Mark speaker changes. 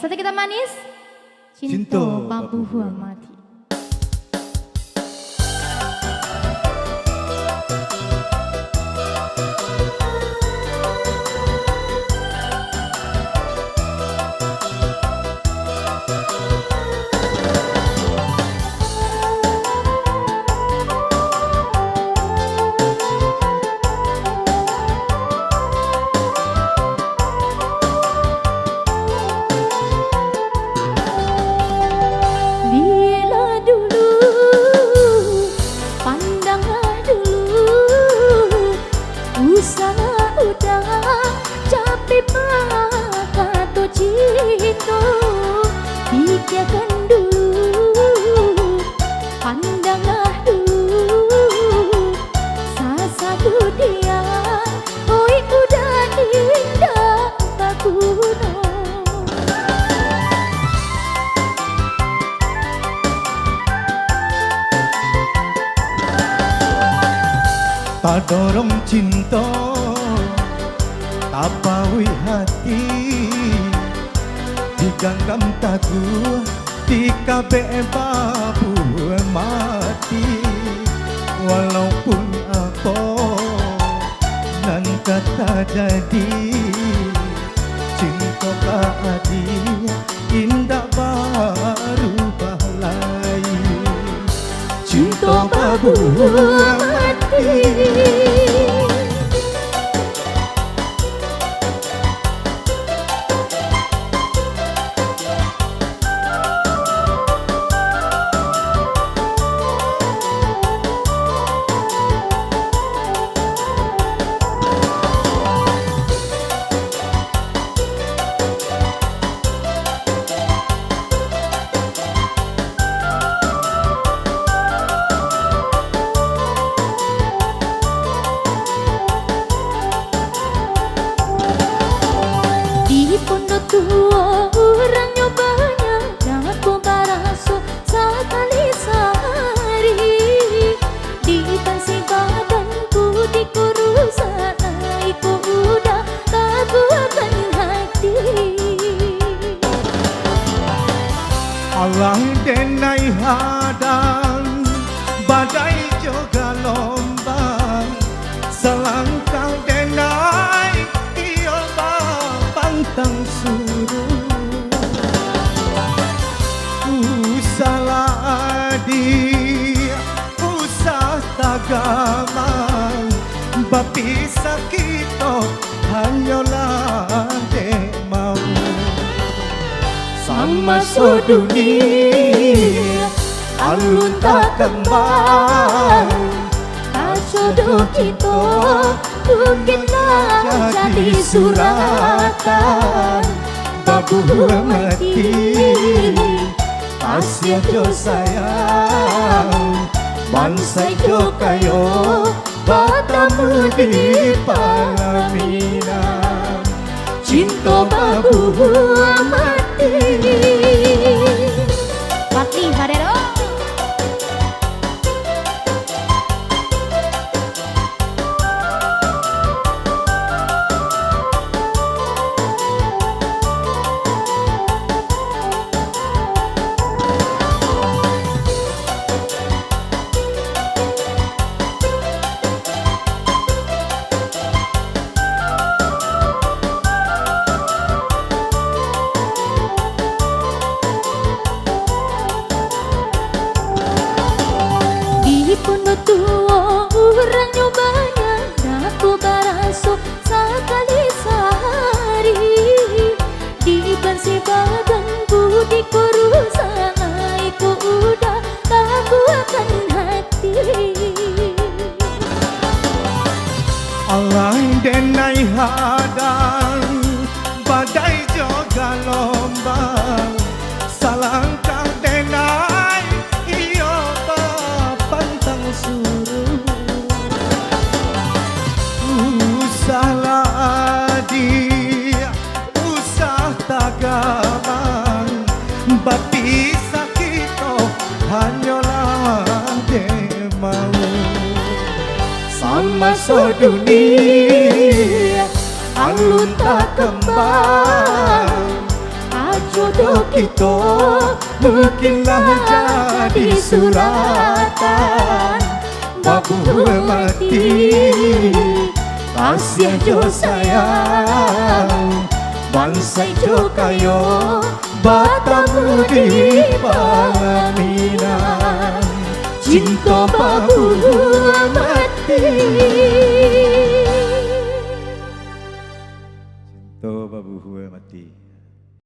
Speaker 1: satu kita manis. Cinta babu huang mati.
Speaker 2: Tak dorong cinta, tak pawi hati, diganggam tagu, dikabe babu mati. Walaupun apa nan kata jadi, cinta kaadi indah baru balai. Cinta babu mati.
Speaker 1: Tua orang nyobanya, aku baraso sekali sehari. Di tansi badanku di kurusan, aku udah tak kuatkan hati.
Speaker 2: Allah denai hadang, badai juga lombang, selangkah denai iyo pantang suruh. Salah di usah tagaman, bapisah kita hanyalah dek mau. Sama sedunia alun tak kembang,
Speaker 1: tak jodoh kita mungkinlah jadi suratan.
Speaker 2: babu mati, Asia jo sayang, bangsa jo kayo, batamu di Palaminan. Cinta babu
Speaker 1: mati. Wakli Harero. Tua orang nyobanya, aku baraso sekali sehari. Di bansi badanku di kurusan, aku udah tak kuatkan hati.
Speaker 2: Allah denai hadang, badai juga lombang, salangkah denai iyo pantang suruh. Salah di usah tagaman, bapisah kita hanyalah dek mau. Sama sedunia alun tak kembang, jodoh kita mungkinlah jadi suratan babu mati kasih jo sayang bansai jo kayo batamu di pelaminan cinta babu mati cinta babu mati